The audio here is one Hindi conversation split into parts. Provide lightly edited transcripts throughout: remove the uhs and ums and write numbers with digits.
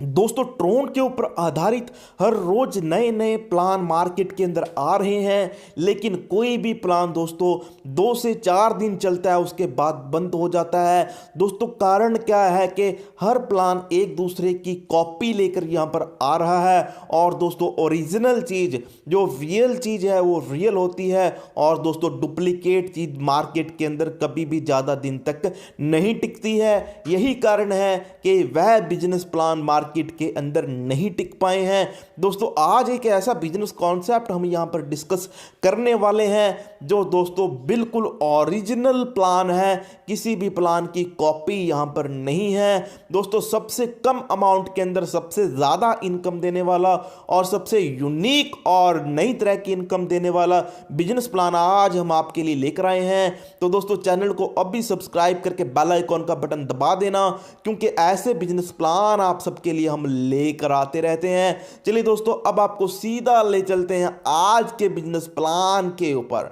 दोस्तों ट्रोन के ऊपर आधारित हर रोज नए नए प्लान मार्केट के अंदर आ रहे हैं, लेकिन कोई भी प्लान दोस्तों 2 से 4 दिन चलता है, उसके बाद बंद हो जाता है। दोस्तों कारण क्या है कि हर प्लान एक दूसरे की कॉपी लेकर यहां पर आ रहा है, और दोस्तों ओरिजिनल चीज जो रियल चीज है वो रियल होती है, और दोस्तों डुप्लीकेट चीज मार्केट के अंदर कभी भी ज्यादा दिन तक नहीं टिकती है। यही कारण है कि वह बिजनेस प्लान मार्केट के अंदर नहीं टिक पाए हैं। दोस्तों आज एक ऐसा बिजनेस कॉन्सेप्ट हम यहां पर डिस्कस करने वाले हैं जो दोस्तों बिल्कुल ओरिजिनल प्लान है, किसी भी प्लान की कॉपी यहां पर नहीं है। दोस्तों सबसे कम अमाउंट के अंदर सबसे ज्यादा इनकम देने वाला और सबसे यूनिक और नई तरह की इनकम देने वाला बिजनेस प्लान आज हम आपके लिए लेकर आए हैं। तो दोस्तों चैनल को अभी सब्सक्राइब करके बेल आइकॉन का बटन दबा देना, क्योंकि ऐसे बिजनेस प्लान आप सबके लिए हम लेकर आते रहते हैं। चलिए दोस्तों अब आपको सीधा ले चलते हैं आज के बिजनेस प्लान के ऊपर।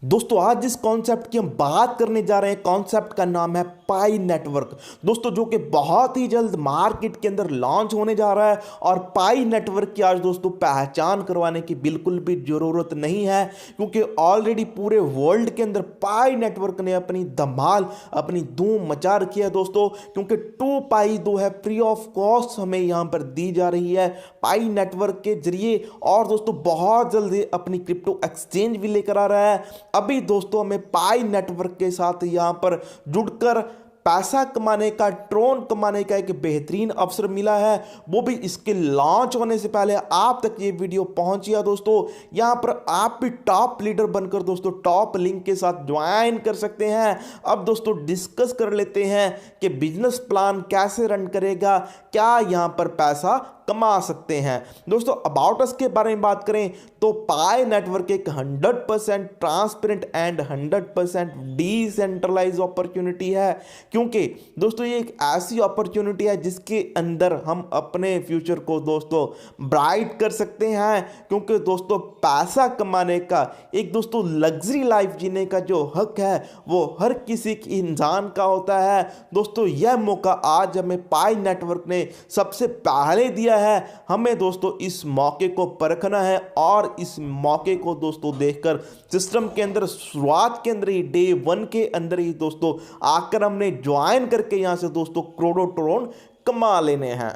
दोस्तों आज जिस कॉन्सेप्ट की हम बात करने जा रहे हैं, कॉन्सेप्ट का नाम है पाई नेटवर्क। दोस्तों जो कि बहुत ही जल्द मार्केट के अंदर लॉन्च होने जा रहा है, और पाई नेटवर्क की आज दोस्तों पहचान करवाने की बिल्कुल भी जरूरत नहीं है, क्योंकि ऑलरेडी पूरे वर्ल्ड के अंदर पाई नेटवर्क ने अपनी धमाल अपनी धूम मचा रखी है दोस्तों। क्योंकि 2 पाई 2 है फ्री ऑफ कॉस्ट हमें यहां पर दी जा रही है पाई नेटवर्क के जरिए, और दोस्तों बहुत जल्द अपनी क्रिप्टो एक्सचेंज भी लेकर आ रहा है। अभी दोस्तों हमें पाई नेटवर्क के साथ यहां पर जुड़कर पैसा कमाने का, ट्रोन कमाने का एक बेहतरीन अवसर मिला है, वो भी इसके लॉन्च होने से पहले आप तक ये वीडियो पहुंच गया दोस्तों। यहां पर आप भी टॉप लीडर बनकर दोस्तों टॉप लिंक के साथ ज्वाइन कर सकते हैं। अब दोस्तों डिस्कस कर लेते हैं कि बिजनेस प्लान कैसे रन करेगा, क्या यहां पर पैसा कमा सकते हैं। दोस्तों अबाउट अस के बारे में बात करें तो पाई नेटवर्क एक 100% ट्रांसपेरेंट एंड 100% डिसेंट्रलाइज अपॉर्चुनिटी है, क्योंकि दोस्तों ये एक ऐसी अपॉर्चुनिटी है जिसके अंदर हम अपने फ्यूचर को दोस्तों ब्राइट कर सकते हैं। क्योंकि दोस्तों पैसा कमाने का एक दोस्तों लग्जरी लाइफ जीने का जो हक है वो हर किसी इंसान का होता है। दोस्तों यह मौका आज हमें पाई नेटवर्क ने सबसे पहले दिया है। हमें दोस्तों इस मौके को परखना है, और इस मौके को दोस्तों देखकर सिस्टम के अंदर शुरुआत के अंदर ही डे 1 के अंदर ही दोस्तों आकर हमने ज्वाइन करके यहां से दोस्तों करोड़ों ट्रोन कमा लेने हैं।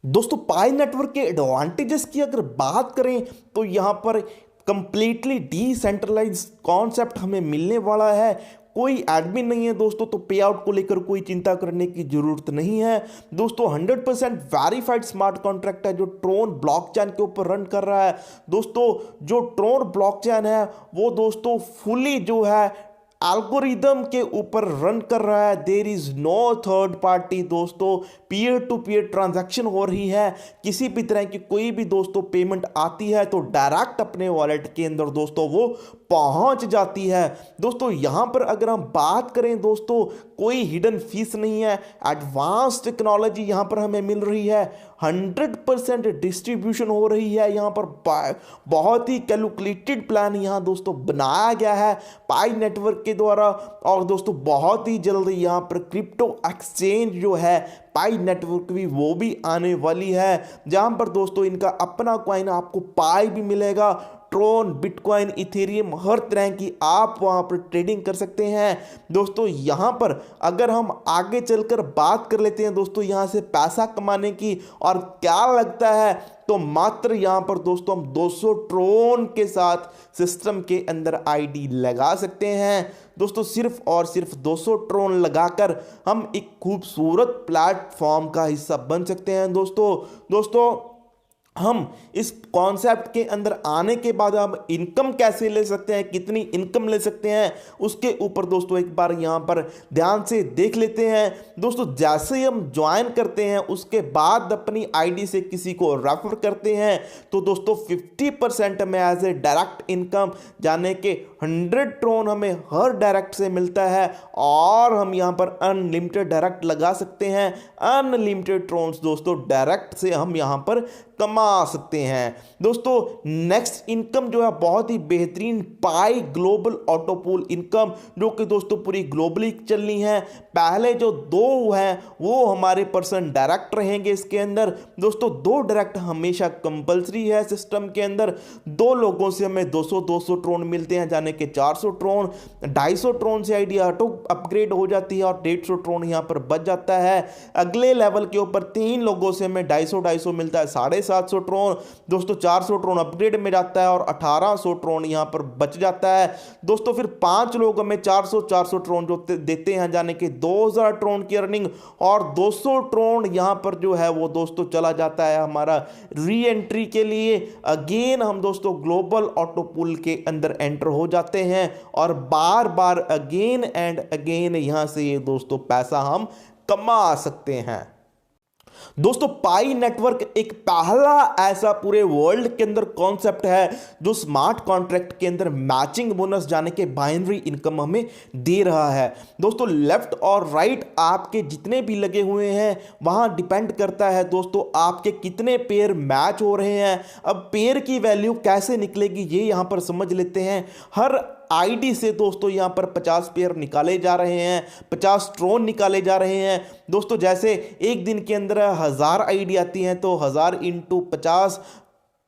दोस्तों पाई नेटवर्क के एडवांटेजेस की अगर बात करें तो यहां पर कंप्लीटली डिसेंट्रलाइज कॉन्सेप्ट हमें मिलने वाला है। कोई एडमिन नहीं है दोस्तों, तो पे आउट को लेकर कोई चिंता करने की जरूरत नहीं है दोस्तों। 100% वेरीफाइड स्मार्ट कॉन्ट्रैक्ट है जो ट्रोन ब्लॉकचेन के ऊपर रन कर रहा है। दोस्तों जो ट्रोन ब्लॉकचेन है वो दोस्तों फुली जो है एल्गोरिदम के ऊपर रन कर रहा है। There is no third party दोस्तों, पीयर टू पीयर ट्रांजैक्शन हो रही है। किसी भी तरह की कोई भी दोस्तों पेमेंट आती है तो डायरेक्ट अपने वॉलेट के अंदर दोस्तों वो पहुंच जाती है। दोस्तों यहां पर अगर हम बात करें दोस्तों कोई हिडन फीस नहीं है, एडवांस टेक्नोलॉजी यहां पर हमें मिल रही है, 100% डिस्ट्रीब्यूशन हो रही है। यहां पर बहुत ही कैलकुलेटेड प्लान यहां दोस्तों बनाया गया है पाई नेटवर्क के द्वारा, और दोस्तों बहुत ही जल्द यहां पर क्रिप्टो एक्सचेंज जो है पाई नेटवर्क भी वो भी आने वाली है, जहां पर दोस्तों इनका अपना कॉइन आपको पाई भी मिलेगा। ट्रोन, बिटकॉइन, इथेरियम हर तरह की आप वहां पर ट्रेडिंग कर सकते हैं। दोस्तों यहां पर अगर हम आगे चलकर बात कर लेते हैं दोस्तों यहां से पैसा कमाने की, और क्या लगता है तो मात्र यहां पर दोस्तों हम 200 ट्रोन के साथ सिस्टम के अंदर आईडी लगा सकते हैं। दोस्तों सिर्फ और सिर्फ 200 ट्रोन लगाकर हम एक खूबसूरत प्लेटफॉर्म का हिस्सा बन सकते हैं दोस्तों हम इस कॉन्सेप्ट के अंदर आने के बाद हम इनकम कैसे ले सकते हैं, कितनी इनकम ले सकते हैं, उसके ऊपर दोस्तों एक बार यहां पर ध्यान से देख लेते हैं। दोस्तों जैसे ही हम ज्वाइन करते हैं उसके बाद अपनी आईडी से किसी को रेफर करते हैं तो दोस्तों 50% हमें एज ए डायरेक्ट इनकम, यानी कि 100 ट्रोन हमें हर डायरेक्ट से मिलता है, और हम यहां पर अनलिमिटेड डायरेक्ट लगा सकते हैं। अनलिमिटेड ट्रोन्स दोस्तों डायरेक्ट से हम यहां पर कमा सकते हैं। दोस्तों नेक्स्ट इनकम जो है बहुत ही बेहतरीन पाई ग्लोबल ऑटो पूल इनकम, जो कि दोस्तों पूरी ग्लोबली चलनी है। पहले जो दो हैं वो हमारे पर्सन डायरेक्ट रहेंगे इसके अंदर। दोस्तों दो डायरेक्ट हमेशा कंपलसरी है सिस्टम के अंदर। दो लोगों से हमें 200 ट्रोन मिलते हैं, जाने के 400 ट्रोन। 250 ट्रोन से आईडी ऑटो अपग्रेड हो जाती है और 150 ट्रोन यहां पर बच जाता है। अगले लेवल के ऊपर 3 लोगों से हमें 250 मिलता है, 750 ट्रोन। दोस्तों 400 ट्रोन अपग्रेड में जाता है और 1800 ट्रोन यहां पर बच जाता है। दोस्तों फिर 5 लोग हमें 400 ट्रोन जो देते हैं, जाने के 2000 ट्रोन की अर्निंग, और 200 ट्रोन यहां पर जो है वो दोस्तों चला जाता है हमारा री एंट्री के लिए। अगेन हम दोस्तों ग्लोबल ऑटो पूल के अंदर एंटर हो जाते हैं और बार बार अगेन एंड अगेन यहां से ये दोस्तों पैसा हम कमा सकते हैं। दोस्तों पाई नेटवर्क एक पहला ऐसा पूरे वर्ल्ड के अंदर कॉन्सेप्ट है जो स्मार्ट कॉन्ट्रैक्ट के अंदर मैचिंग बोनस जाने के बाइनरी इनकम हमें दे रहा है। दोस्तों लेफ्ट और राइट आपके जितने भी लगे हुए हैं वहां डिपेंड करता है दोस्तों आपके कितने पेयर मैच हो रहे हैं। अब पेयर की वैल्यू कैसे निकलेगी ये यहां पर समझ लेते हैं। हर आईडी से दोस्तों यहां पर 50 पेयर निकाले जा रहे हैं, 50 ट्रोन निकाले जा रहे हैं। दोस्तों जैसे एक दिन के अंदर 1000 आईडी आती हैं तो 1000 इंटू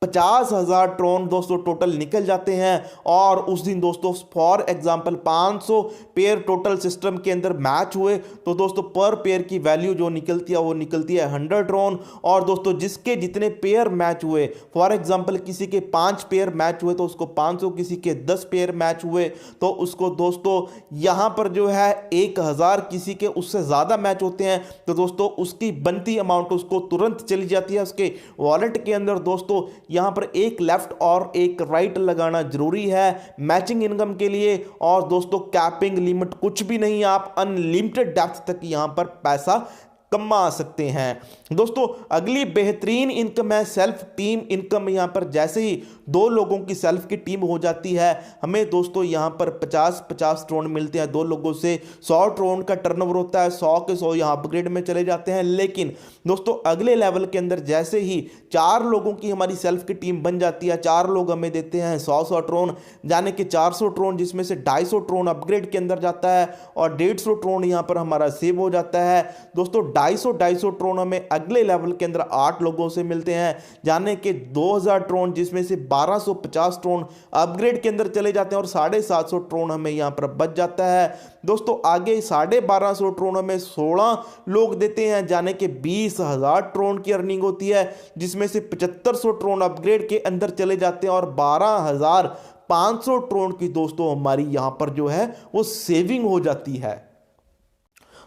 50,000 ट्रोन दोस्तों टोटल निकल जाते हैं। और उस दिन दोस्तों for example 500 pair total system के अंदर मैच हुए तो दोस्तों पर पेयर की वैल्यू जो निकलती है वो निकलती है 100 ट्रोन। और दोस्तों जिसके जितने पेयर मैच हुए, फॉर एग्जांपल किसी के 5 पेयर मैच हुए तो उसको 500, किसी के 10 पेयर मैच हुए तो उसको दोस्तों यहां पर जो है 1000, किसी के उससे ज़्यादा मैच होते हैं तो दोस्तों उसकी बनती अमाउंट उसको तुरंत चली जाती है उसके वॉलेट के अंदर। दोस्तों यहां पर एक लेफ्ट और एक राइट लगाना जरूरी है मैचिंग इनकम के लिए। और दोस्तों कैपिंग लिमिट कुछ भी नहीं, आप अनलिमिटेड डेप्थ तक यहां पर पैसा कमा सकते हैं। दोस्तों अगली बेहतरीन इनकम है सेल्फ टीम इनकम। यहां पर जैसे ही 2 लोगों की सेल्फ की टीम हो जाती है हमें दोस्तों यहां पर 50 ट्रोन मिलते हैं। 2 लोगों से 100 ट्रोन का टर्नओवर होता है, 100 के 100 यहां अपग्रेड में चले जाते हैं। लेकिन दोस्तों अगले लेवल के अंदर जैसे ही 4 लोगों की हमारी सेल्फ की टीम बन जाती है, 4 लोग हमें देते हैं 100 ट्रोन, जाने के 400 ट्रोन, जिसमें से 250 ट्रोन अपग्रेड के अंदर जाता है और 150 ट्रोन यहां पर हमारा सेव हो जाता है। दोस्तों 250 ट्रोन हमें अगले लेवल के अंदर 8 लोगों से मिलते हैं, जाने के 2000 ट्रोन, जिसमें से 1250 ट्रोन अपग्रेड के अंदर चले जाते हैं और 750 ट्रोन हमें यहां पर बच जाता है। दोस्तों आगे 1250 ट्रोन हमें 16 लोग देते हैं, जाने के 20,000 ट्रोन की अर्निंग होती है, जिसमें से 7500 ट्रोन अपग्रेड के अंदर चले जाते हैं और 12,500 ट्रोन की दोस्तों हमारी यहां पर जो है वो सेविंग हो जाती है।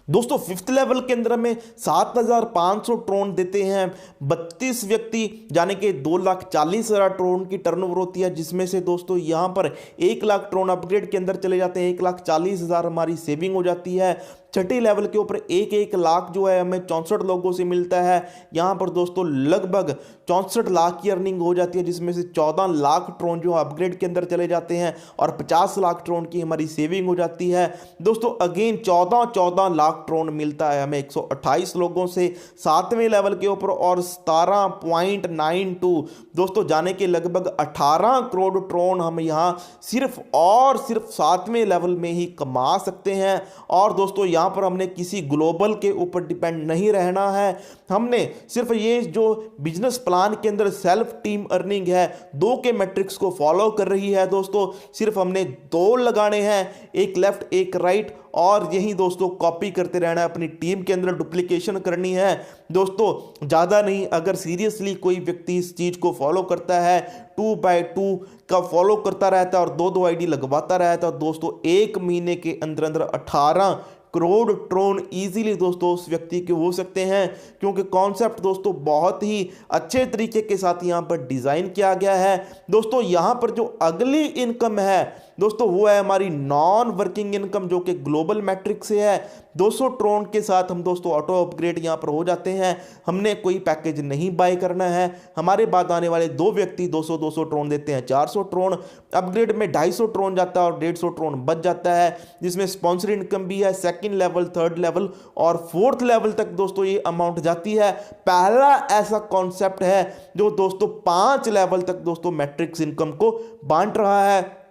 दोस्तों 5th लेवल के अंदर हमें 7,500 ट्रोन देते हैं 32 व्यक्ति, जाने के 2,40,000 ट्रोन की टर्नओवर होती है, जिसमें से दोस्तों यहां पर 1 लाख ट्रोन अपग्रेड के अंदर चले जाते हैं, 1,40,000 हमारी सेविंग हो जाती है। 6ठी लेवल के ऊपर 1 लाख जो है हमें 64 लोगों से मिलता है। यहां पर दोस्तों लगभग 64 लाख की अर्निंग हो जाती है, जिसमें से 14 लाख ट्रोन जो अपग्रेड के अंदर चले जाते हैं और 50 लाख ट्रोन की हमारी सेविंग हो जाती है। दोस्तों अगेन 14 लाख ट्रोन मिलता है हमें 128 लोगों से 7वें लेवल के ऊपर और 17.92 दोस्तों जाने के लगभग 18 करोड़ ट्रोन हम यहां सिर्फ और सिर्फ 7वें लेवल में ही कमा सकते हैं। और दोस्तों यहां पर हमने किसी ग्लोबल के ऊपर डिपेंड नहीं रहना है, हमने सिर्फ ये जो बिजनेस प्लान के अंदर सेल्फ टीम अर्निंग है 2 के मैट्रिक्स को फॉलो कर रही है। दोस्तों सिर्फ हमने 2 लगाने हैं, एक लेफ्ट एक राइट, और यही दोस्तों कॉपी करते रहना है, अपनी टीम के अंदर डुप्लीकेशन करनी है। दोस्तों ज़्यादा नहीं, अगर सीरियसली कोई व्यक्ति इस चीज़ को फॉलो करता है 2x2 का फॉलो करता रहता है और 2 आईडी लगवाता रहता है, दोस्तों 1 महीने के अंदर अंदर 18 करोड़ ट्रोन इजीली दोस्तों उस व्यक्ति के हो सकते हैं। क्योंकि कॉन्सेप्ट दोस्तों बहुत ही अच्छे तरीके के साथ यहां पर डिजाइन किया गया है। दोस्तों यहां पर जो अगली इनकम है दोस्तों वो है हमारी नॉन वर्किंग इनकम, जो कि ग्लोबल मैट्रिक्स से है। 200 ट्रोन के साथ हम दोस्तों ऑटो अपग्रेड यहाँ पर हो जाते हैं। हमने कोई पैकेज नहीं बाय करना है। हमारे बाद आने वाले दो व्यक्ति 200 ट्रोन देते हैं, 400 ट्रोन अपग्रेड में 250 ट्रोन जाता है और 150 ट्रोन बच जाता है, जिसमें स्पॉन्सर इनकम भी है। सेकंड लेवल, थर्ड लेवल और फोर्थ लेवल तक दोस्तों ये अमाउंट जाती है। पहला ऐसा कॉन्सेप्ट है जो दोस्तों 5 लेवल तक दोस्तों मैट्रिक्स इनकम को बांट रहा है।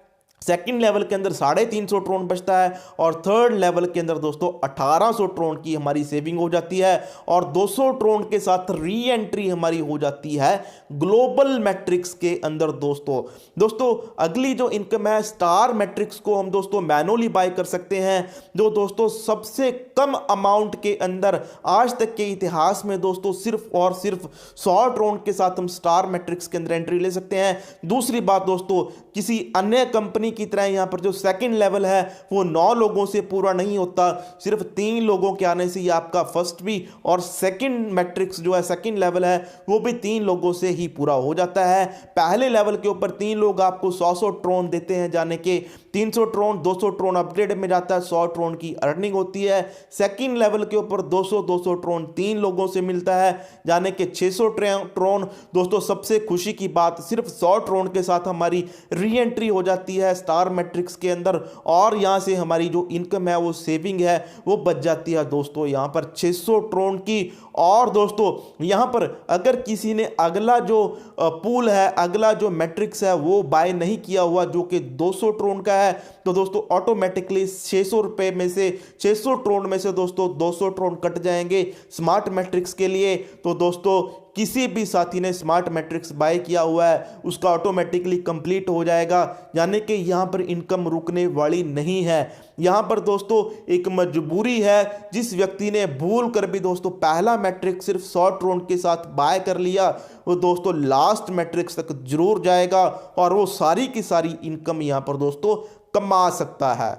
सेकंड लेवल के अंदर 350 ट्रोन बचता है और थर्ड लेवल के अंदर दोस्तों 1800 ट्रोन की हमारी सेविंग हो जाती है और 200 ट्रोन के साथ री एंट्री हमारी हो जाती है ग्लोबल मैट्रिक्स के अंदर। दोस्तों अगली जो इनकम है स्टार मैट्रिक्स को हम दोस्तों मैनुअली बाय कर सकते हैं, जो दोस्तों सबसे कम अमाउंट के अंदर आज तक के इतिहास में दोस्तों सिर्फ और सिर्फ 100 ट्रोन के साथ हम स्टार मैट्रिक्स के अंदर एंट्री ले सकते हैं। दूसरी बात दोस्तों, किसी अन्य कंपनी की तरह यहां पर जो सेकंड लेवल है वो 9 लोगों से पूरा नहीं होता, सिर्फ 3 लोगों के आने से ही आपका फर्स्ट भी और सेकंड मैट्रिक्स जो है सेकंड लेवल है वो भी 3 लोगों से ही पूरा हो जाता है। पहले लेवल के ऊपर 3 लोग आपको 100 ट्रोन देते हैं जाने के, 300 ट्रोन 200 ट्रोन अपग्रेड में जाता है, 100 ट्रोन की अर्निंग होती है। सेकंड लेवल के ऊपर 200 ट्रोन 3 लोगों से मिलता है जाने के 600 ट्रोन। दोस्तों सबसे खुशी की बात, सिर्फ 100 ट्रोन के साथ हमारी री एंट्री हो जाती है स्टार मैट्रिक्स के अंदर और यहां से हमारी जो इनकम है वो सेविंग है वो बच जाती है दोस्तों यहां पर 600 ट्रोन की। और दोस्तों यहां पर अगर किसी ने अगला जो पूल है, अगला जो मैट्रिक्स है वो बाय नहीं किया हुआ जो कि 200 ट्रोन का है, तो दोस्तों ऑटोमेटिकली 600 रुपए में से 600 ट्रोन में से दोस्तों 200 ट्रोन कट जाएंगे स्मार्ट मैट्रिक्स के लिए। तो दोस्तों किसी भी साथी ने स्मार्ट मैट्रिक्स बाय किया हुआ है उसका ऑटोमेटिकली कंप्लीट हो जाएगा, यानी कि यहां पर इनकम रुकने वाली नहीं है। यहां पर दोस्तों एक मजबूरी है, जिस व्यक्ति ने भूल कर भी दोस्तों पहला मैट्रिक्स सिर्फ 100 ट्रोन के साथ बाय कर लिया वो दोस्तों लास्ट मैट्रिक्स तक जरूर जाएगा और वो सारी की सारी इनकम यहां पर दोस्तों कमा सकता है।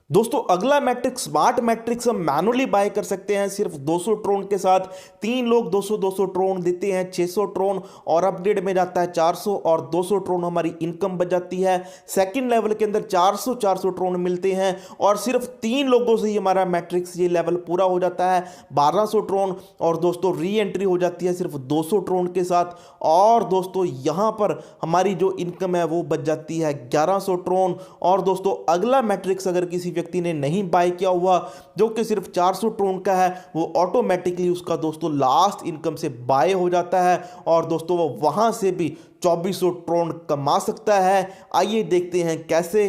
दोस्तों अगला मैट्रिक्स स्मार्ट मैट्रिक्स हम मैनुअली बाय कर सकते हैं सिर्फ 200 ट्रोन के साथ। 3 लोग 200 ट्रोन देते हैं, 600 ट्रोन और अपग्रेड में जाता है 400 और 200 ट्रोन हमारी इनकम बच जाती है। सेकंड लेवल के अंदर 400 ट्रोन मिलते हैं और सिर्फ 3 लोगों से ही हमारा मैट्रिक्स ये लेवल पूरा हो जाता है 1200 ट्रोन और दोस्तों री एंट्री हो जाती है सिर्फ 200 ट्रोन के साथ। और दोस्तों यहां पर हमारी जो इनकम है वो बच जाती है 1100 ट्रोन। और दोस्तों अगला मैट्रिक्स अगर किसी व्यक्ति ने नहीं बाय किया हुआ जो कि सिर्फ 400 ट्रोन का है वो ऑटोमेटिकली उसका दोस्तों लास्ट इनकम से बाय हो जाता है और दोस्तों वो वहां से भी 2400 ट्रोन कमा सकता है। आइए देखते हैं कैसे।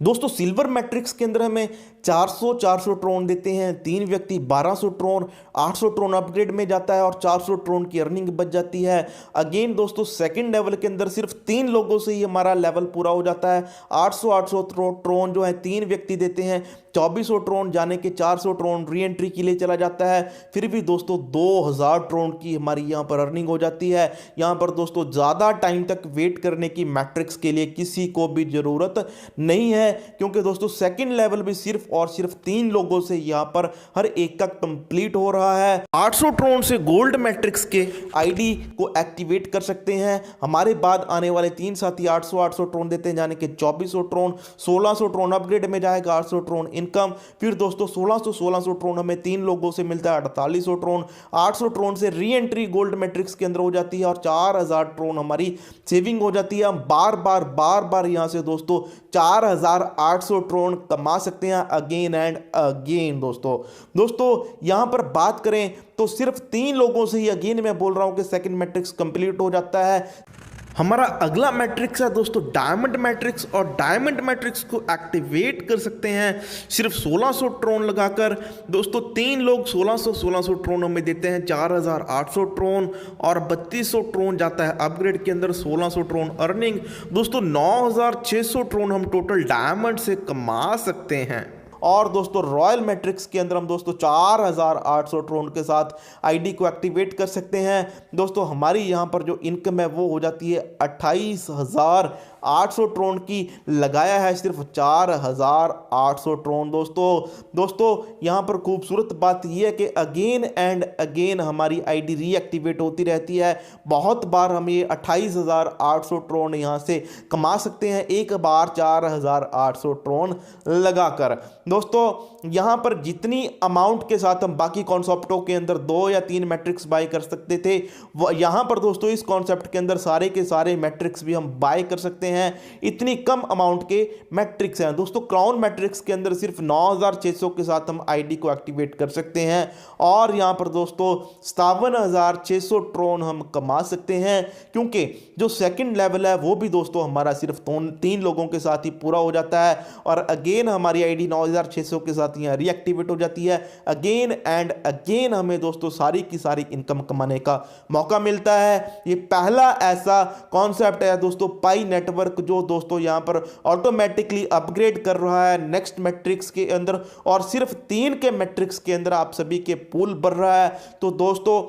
दोस्तों सिल्वर मैट्रिक्स के अंदर हमें 400 ट्रोन देते हैं, 3 व्यक्ति 1200 ट्रोन, 800 ट्रोन अपग्रेड में जाता है और 400 ट्रोन की अर्निंग बच जाती है। अगेन दोस्तों सेकंड लेवल के अंदर सिर्फ 3 लोगों से ही हमारा लेवल पूरा हो जाता है। 800 ट्रोन जो है 3 व्यक्ति देते हैं, 2400 ट्रोन जाने के 400 ट्रोन री एंट्री के लिए चला जाता है। फिर भी दोस्तों 2000 ट्रोन की हमारी यहाँ पर अर्निंग हो जाती है। यहाँ पर दोस्तों ज़्यादा टाइम तक वेट करने की मैट्रिक्स के लिए किसी को भी ज़रूरत नहीं है, क्योंकि दोस्तों सेकंड लेवल भी सिर्फ और सिर्फ 3 लोगों से यहाँ पर हर एक का कंप्लीट हो रहा है। 800 ट्रोन से गोल्ड मैट्रिक्स के आईडी को एक्टिवेट कर सकते हैं। हमारे बाद आने वाले 3 साथी 800 ट्रोन देते हैं जाने के 2400 ट्रोन, 1600 ट्रोन अपग्रेड में जाएगा, 800 ट्रोन इनकम। फिर दोस्तों 1600 ट्रोन हमें 3 लोगों से मिलता है 4800 ट्रोन। 800 ट्रोन से री एंट्री गोल्ड मैट्रिक्स के अंदर हो जाती है और 4000 ट्रोन हमारी सेविंग हो जाती है। हम बार बार यहां से दोस्तों 4800 ट्रोन कमा सकते हैं अगेन एंड अगेन। दोस्तों यहां पर बात करें तो सिर्फ 3 लोगों से ही अगेन मैं बोल रहा हूं कि सेकंड मैट्रिक्स कंप्लीट हो जाता है। हमारा अगला मैट्रिक्स है दोस्तों डायमंड मैट्रिक्स और डायमंड मैट्रिक्स को एक्टिवेट कर सकते हैं सिर्फ 1600 ट्रोन लगाकर। दोस्तों 3 लोग 1600 ट्रोन हमें देते हैं, 4800 ट्रोन और 3200 ट्रोन जाता है अपग्रेड के अंदर, 1600 ट्रोन अर्निंग। दोस्तों 9600 ट्रोन हम टोटल डायमंड से कमा सकते हैं। और दोस्तों रॉयल मैट्रिक्स के अंदर हम दोस्तों 4800 ट्रोन के साथ आईडी को एक्टिवेट कर सकते हैं। दोस्तों हमारी यहाँ पर जो इनकम है वो हो जाती है 28800 800 ट्रोन की लगाया है, सिर्फ 4800 ट्रोन दोस्तों यहाँ पर खूबसूरत बात यह है कि अगेन एंड अगेन हमारी आईडी रीएक्टिवेट होती रहती है। बहुत बार हम ये 28,800 ट्रोन यहाँ से कमा सकते हैं, एक बार 4800 ट्रोन लगाकर। दोस्तों यहाँ पर जितनी अमाउंट के साथ हम बाकी कॉन्सेप्टों के अंदर 2 या 3 मैट्रिक्स बाय कर सकते थे, वो यहाँ पर दोस्तों इस कॉन्सेप्ट के अंदर सारे के सारे मैट्रिक्स भी हम बाय कर सकते हैं। इतनी कम अमाउंट के मैट्रिक्स हैं दोस्तों। क्राउन मैट्रिक्स के अंदर सिर्फ 9600 के साथ हम आईडी को एक्टिवेट कर सकते हैं और यहाँ पर दोस्तों 57,600 ट्रोन हम कमा सकते हैं, क्योंकि जो सेकंड लेवल है वो भी दोस्तों हमारा सिर्फ 3 लोगों के साथ ही पूरा हो जाता है और अगेन हमारी आईडी 9600 के साथ यहाँ रीएक्टिवेट हो जाती है। अगेन एंड अगेन हमें दोस्तों सारी की सारी इनकम कमाने का मौका मिलता है। ये पहला ऐसा कॉन्सेप्ट है दोस्तों पाई नेटवर्क, जो दोस्तों यहाँ पर ऑटोमेटिकली अपग्रेड कर रहा है नेक्स्ट मैट्रिक्स के अंदर और सिर्फ 3 के मैट्रिक्स के अंदर आप सभी के पूल बढ़ रहा है। तो दोस्तों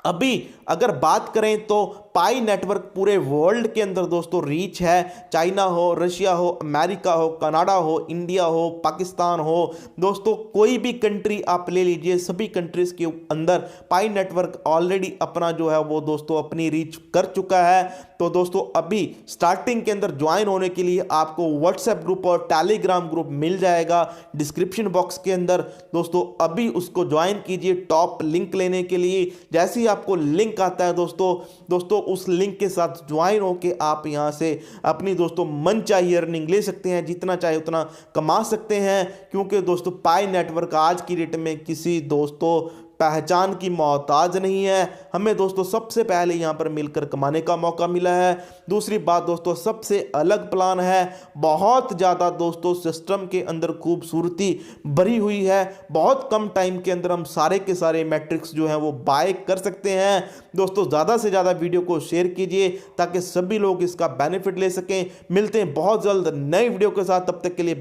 अभी अगर बात करें तो पाई नेटवर्क पूरे वर्ल्ड के अंदर दोस्तों रीच है, चाइना हो, रशिया हो, अमेरिका हो, कनाडा हो, इंडिया हो, पाकिस्तान हो, दोस्तों कोई भी कंट्री आप ले लीजिए, सभी कंट्रीज के अंदर पाई नेटवर्क ऑलरेडी अपना जो है वो दोस्तों अपनी रीच कर चुका है। तो दोस्तों अभी स्टार्टिंग के अंदर ज्वाइन होने के लिए आपको व्हाट्सएप ग्रुप और टेलीग्राम ग्रुप मिल जाएगा डिस्क्रिप्शन बॉक्स के अंदर। दोस्तों अभी उसको ज्वाइन कीजिए टॉप लिंक लेने के लिए। जैसे ही आपको लिंक आता है दोस्तों उस लिंक के साथ ज्वाइन होके आप यहां से अपनी दोस्तों मन चाहिए अर्निंग ले सकते हैं, जितना चाहे उतना कमा सकते हैं, क्योंकि दोस्तों पाई नेटवर्क आज की डेट में किसी दोस्तों पहचान की मोहताज नहीं है। हमें दोस्तों सबसे पहले यहाँ पर मिलकर कमाने का मौका मिला है। दूसरी बात दोस्तों सबसे अलग प्लान है, बहुत ज़्यादा दोस्तों सिस्टम के अंदर खूबसूरती भरी हुई है। बहुत कम टाइम के अंदर हम सारे के सारे मैट्रिक्स जो हैं वो बाय कर सकते हैं। दोस्तों ज़्यादा से ज़्यादा वीडियो को शेयर कीजिए ताकि सभी लोग इसका बेनिफिट ले सकें। मिलते हैं बहुत जल्द नई वीडियो के साथ, तब तक के लिए